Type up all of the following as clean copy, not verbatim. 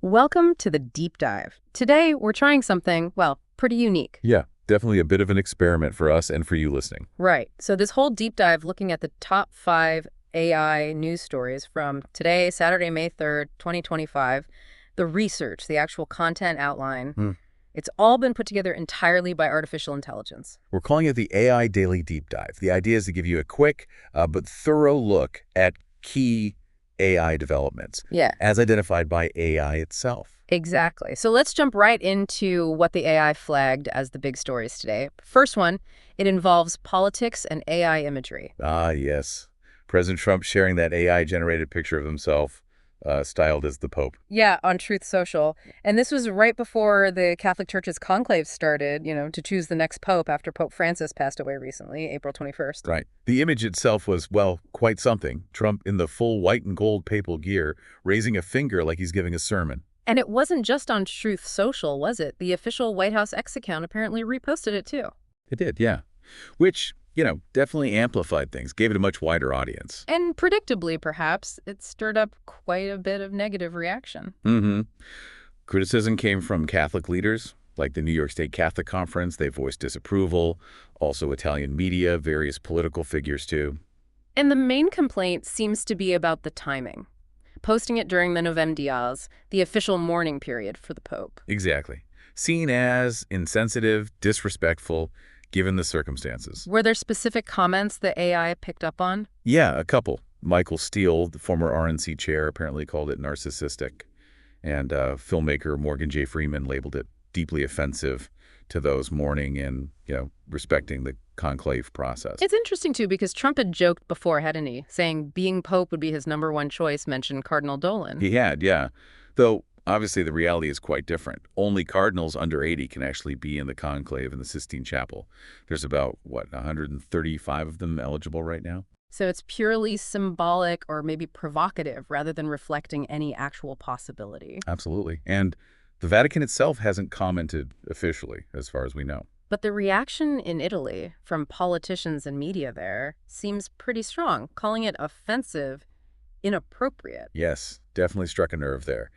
Welcome to the deep dive. Today, we're trying something, well, pretty unique. Yeah, definitely a bit of an experiment for us and for you listening. Right. So this whole deep dive looking at the top 5 AI news stories from today, Saturday, May 3rd, 2025, the research, the actual content outline, it's all been put together entirely by artificial intelligence. We're calling it the AI Daily Deep Dive. The idea is to give you a quick but thorough look at key AI developments, Yeah, as identified by AI itself. exactly. So let's jump right into what the AI flagged as the big stories today. First one, it involves politics and AI imagery. Ah, yes. President Trump sharing that AI-generated picture of himself, styled as the Pope. Yeah, on Truth Social. And this was right before the Catholic Church's conclave started, to choose the next pope after Pope Francis passed away recently, April 21st. Right. The image itself was, well, quite something. Trump in the full white and gold papal gear, raising a finger like he's giving a sermon. And it wasn't just on Truth Social, was it? The official White House X account apparently reposted it too. It did, yeah. Which, definitely amplified things, gave it a much wider audience. And predictably, perhaps, it stirred up quite a bit of negative reaction. Criticism came from Catholic leaders, like the New York State Catholic Conference. They voiced disapproval. Also Italian media, various political figures too. And the main complaint seems to be about the timing. Posting it during the Novemdiales, the official mourning period for the Pope. Exactly. Seen as insensitive, disrespectful, given the circumstances. Were there specific comments the AI picked up on? Yeah, a couple. Michael Steele, the former RNC chair, apparently called it narcissistic. And filmmaker Morgan J. Freeman labeled it deeply offensive to those mourning and, respecting the conclave process. It's interesting, too, because Trump had joked before, hadn't he? Saying being Pope would be his #1 choice, mentioned Cardinal Dolan. He had, yeah. Though, obviously, the reality is quite different. Only cardinals under 80 can actually be in the conclave in the Sistine Chapel. There's about, 135 of them eligible right now? So it's purely symbolic or maybe provocative rather than reflecting any actual possibility. Absolutely. And the Vatican itself hasn't commented officially, as far as we know. But the reaction in Italy from politicians and media there seems pretty strong, calling it offensive, inappropriate. Yes, definitely struck a nerve there.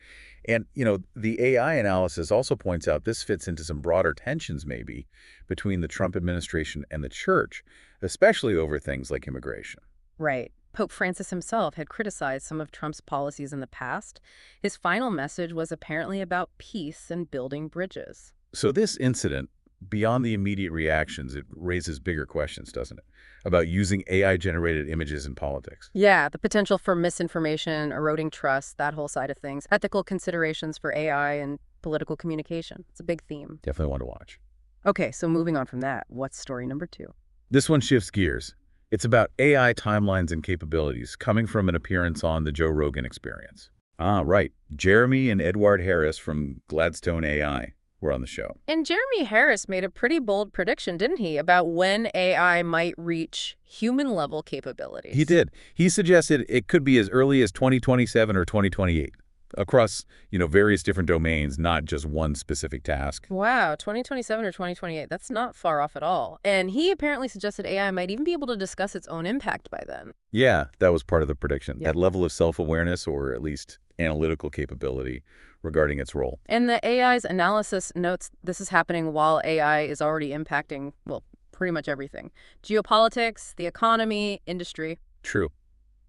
And, the AI analysis also points out this fits into some broader tensions, maybe, between the Trump administration and the church, especially over things like immigration. Right. Pope Francis himself had criticized some of Trump's policies in the past. His final message was apparently about peace and building bridges. So this incident, beyond the immediate reactions, it raises bigger questions, doesn't it? About using AI-generated images in politics. Yeah, the potential for misinformation, eroding trust, that whole side of things, ethical considerations for AI and political communication. It's a big theme. Definitely one to watch. Okay, so moving on from that, what's story number 2? This one shifts gears. It's about AI timelines and capabilities coming from an appearance on the Joe Rogan Experience. Ah, right. Jeremie and Edouard Harris from Gladstone AI were on the show. And Jeremie Harris made a pretty bold prediction, didn't he, about when AI might reach human-level capabilities? He did. He suggested it could be as early as 2027 or 2028 across, various different domains, not just one specific task. Wow, 2027 or 2028. That's not far off at all. And he apparently suggested AI might even be able to discuss its own impact by then. Yeah, that was part of the prediction. Yep. That level of self-awareness or at least analytical capability regarding its role. And the AI's analysis notes this is happening while AI is already impacting, well, pretty much everything. Geopolitics, the economy, industry. True.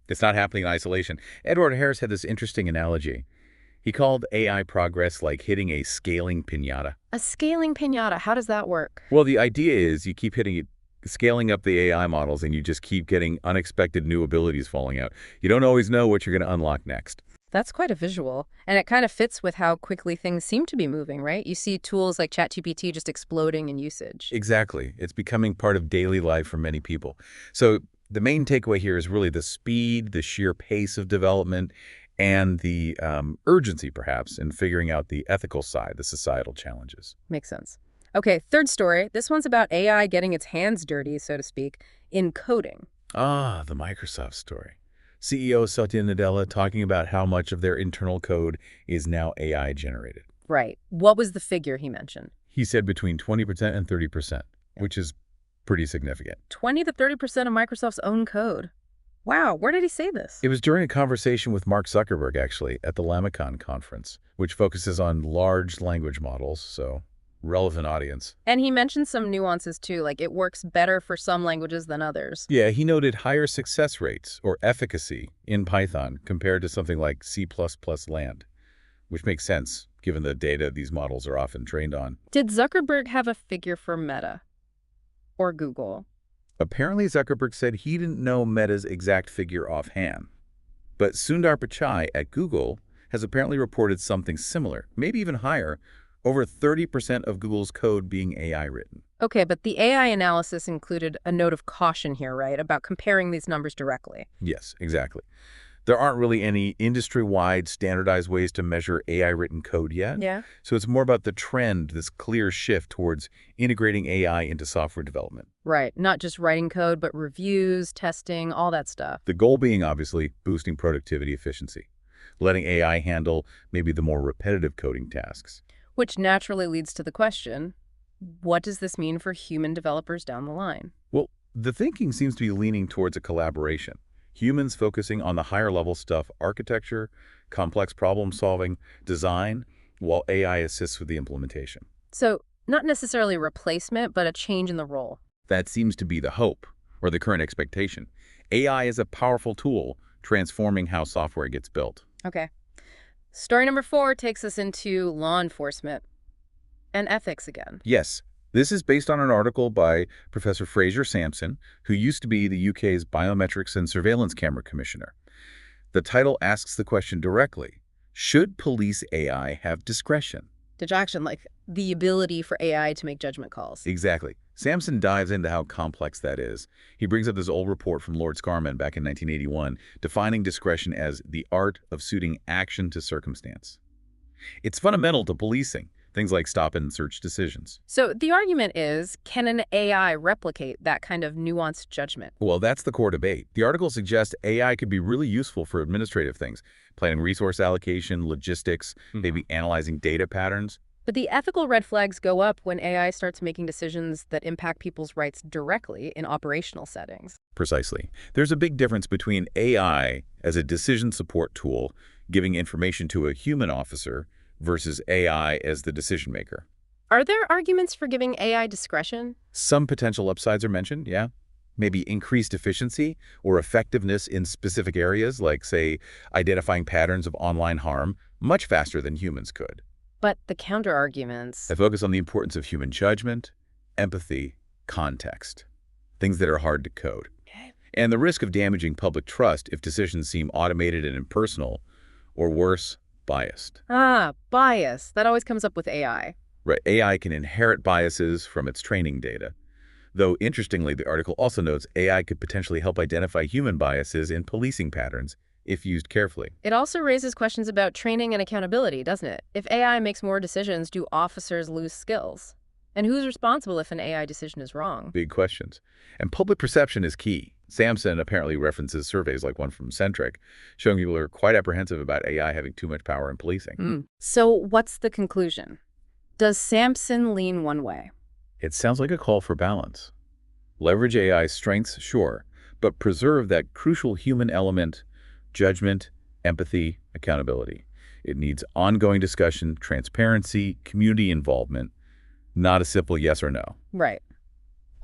It's not happening in isolation. Edouard Harris had this interesting analogy. He called AI progress like hitting a scaling piñata. A scaling piñata, how does that work? Well, the idea is you keep hitting it, scaling up the AI models, and you just keep getting unexpected new abilities falling out. You don't always know what you're going to unlock next. That's quite a visual. And it kind of fits with how quickly things seem to be moving, right? You see tools like ChatGPT just exploding in usage. Exactly. It's becoming part of daily life for many people. So the main takeaway here is really the speed, the sheer pace of development, and the urgency, perhaps, in figuring out the ethical side, the societal challenges. Makes sense. Okay, third story. This one's about AI getting its hands dirty, so to speak, in coding. Ah, the Microsoft story. CEO Satya Nadella talking about how much of their internal code is now AI generated. Right. What was the figure he mentioned? He said between 20% and 30%, which is pretty significant. 20 to 30% of Microsoft's own code. Wow, where did he say this? It was during a conversation with Mark Zuckerberg, actually, at the Lamicon conference, which focuses on large language models, so relevant audience. And he mentioned some nuances too, like it works better for some languages than others. Yeah, he noted higher success rates or efficacy in Python compared to something like C++ land, which makes sense given the data these models are often trained on. Did Zuckerberg have a figure for Meta or Google? Apparently, Zuckerberg said he didn't know Meta's exact figure offhand. But Sundar Pichai at Google has apparently reported something similar, maybe even higher, over 30% of Google's code being AI written. Okay, but the AI analysis included a note of caution here, right, about comparing these numbers directly. Yes, exactly. There aren't really any industry-wide standardized ways to measure AI-written code yet. Yeah. So it's more about the trend, this clear shift towards integrating AI into software development. Right, not just writing code, but reviews, testing, all that stuff. The goal being, obviously, boosting productivity efficiency, letting AI handle maybe the more repetitive coding tasks. Which naturally leads to the question, what does this mean for human developers down the line? Well, the thinking seems to be leaning towards a collaboration. Humans focusing on the higher level stuff, architecture, complex problem solving, design, while AI assists with the implementation. So not necessarily a replacement, but a change in the role. That seems to be the hope, or the current expectation. AI is a powerful tool transforming how software gets built. Okay. Story number 4 takes us into law enforcement and ethics again. Yes, this is based on an article by Professor Fraser Sampson, who used to be the UK's Biometrics and Surveillance Camera Commissioner. The title asks the question directly, should police AI have discretion? Dejection, like the ability for AI to make judgment calls. Exactly. Sampson dives into how complex that is. He brings up this old report from Lord Scarman back in 1981, defining discretion as the art of suiting action to circumstance. It's fundamental to policing, things like stop and search decisions. So the argument is, can an AI replicate that kind of nuanced judgment? Well, that's the core debate. The article suggests AI could be really useful for administrative things, planning resource allocation, logistics, maybe analyzing data patterns. But the ethical red flags go up when AI starts making decisions that impact people's rights directly in operational settings. Precisely. There's a big difference between AI as a decision support tool, giving information to a human officer, versus AI as the decision maker. Are there arguments for giving AI discretion? Some potential upsides are mentioned, yeah. Maybe increased efficiency or effectiveness in specific areas, like, say, identifying patterns of online harm much faster than humans could. But the counter-arguments... I focus on the importance of human judgment, empathy, context, things that are hard to code. Okay. And the risk of damaging public trust if decisions seem automated and impersonal, or worse, biased. Bias. That always comes up with AI. Right. AI can inherit biases from its training data. Though, interestingly, the article also notes AI could potentially help identify human biases in policing patterns if used carefully. It also raises questions about training and accountability, doesn't it? If AI makes more decisions, do officers lose skills? And who's responsible if an AI decision is wrong? Big questions. And public perception is key. Sampson apparently references surveys like one from Centric, showing people are quite apprehensive about AI having too much power in policing. So what's the conclusion? Does Sampson lean one way? It sounds like a call for balance. Leverage AI's strengths, sure, but preserve that crucial human element, judgment, empathy, accountability. It needs ongoing discussion, transparency, community involvement, not a simple yes or no. Right.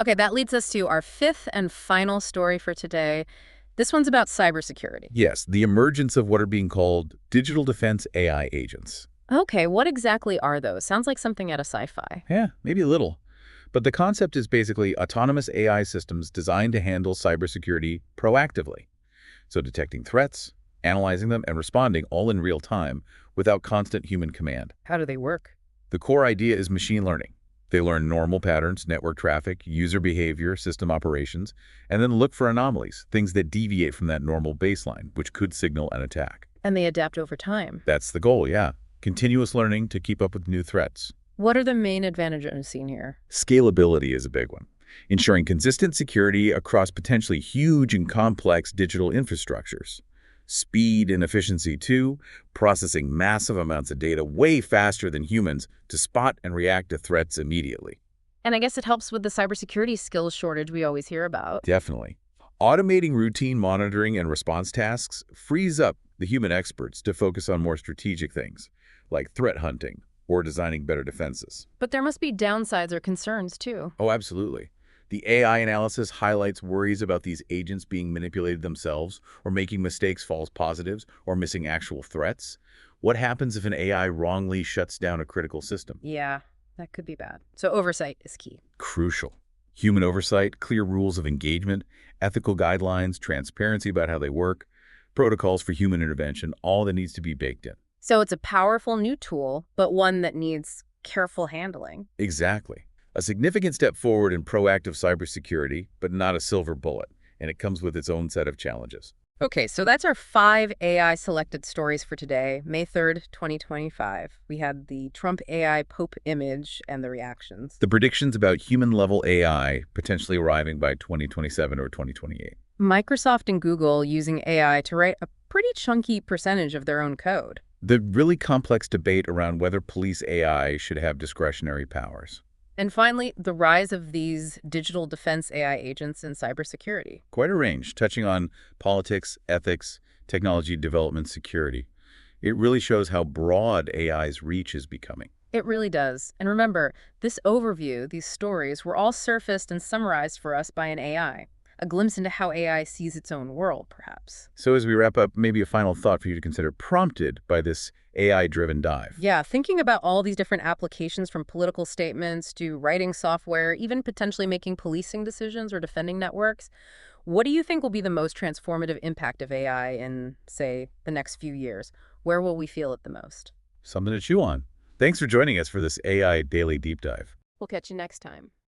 Okay, that leads us to our 5th and final story for today. This one's about cybersecurity. Yes, the emergence of what are being called digital defense AI agents. Okay, what exactly are those? Sounds like something out of sci-fi. Yeah, maybe a little. But the concept is basically autonomous AI systems designed to handle cybersecurity proactively. So detecting threats, analyzing them, and responding all in real time without constant human command. How do they work? The core idea is machine learning. They learn normal patterns, network traffic, user behavior, system operations, and then look for anomalies, things that deviate from that normal baseline, which could signal an attack. And they adapt over time. That's the goal, yeah. Continuous learning to keep up with new threats. What are the main advantages seen here? Scalability is a big one. Ensuring consistent security across potentially huge and complex digital infrastructures. Speed and efficiency too, processing massive amounts of data way faster than humans to spot and react to threats immediately. And I guess it helps with the cybersecurity skills shortage we always hear about. Definitely. Automating routine monitoring and response tasks frees up the human experts to focus on more strategic things, like threat hunting or designing better defenses. But there must be downsides or concerns, too. Oh, absolutely. The AI analysis highlights worries about these agents being manipulated themselves or making mistakes, false positives, or missing actual threats. What happens if an AI wrongly shuts down a critical system? Yeah, that could be bad. So oversight is key. Crucial. Human oversight, clear rules of engagement, ethical guidelines, transparency about how they work, protocols for human intervention, all that needs to be baked in. So it's a powerful new tool, but one that needs careful handling. Exactly. A significant step forward in proactive cybersecurity, but not a silver bullet, and it comes with its own set of challenges. Okay, so that's our 5 AI selected stories for today, May 3rd, 2025. We had the Trump AI Pope image and the reactions. The predictions about human-level AI potentially arriving by 2027 or 2028. Microsoft and Google using AI to write a pretty chunky percentage of their own code. The really complex debate around whether police AI should have discretionary powers. And finally, the rise of these digital defense AI agents in cybersecurity. Quite a range, touching on politics, ethics, technology development, security. It really shows how broad AI's reach is becoming. It really does. And remember, this overview, these stories, were all surfaced and summarized for us by an AI. A glimpse into how AI sees its own world, perhaps. So as we wrap up, maybe a final thought for you to consider, prompted by this AI-driven dive. Yeah, thinking about all these different applications from political statements to writing software, even potentially making policing decisions or defending networks, what do you think will be the most transformative impact of AI in, say, the next few years? Where will we feel it the most? Something to chew on. Thanks for joining us for this AI Daily Deep Dive. We'll catch you next time.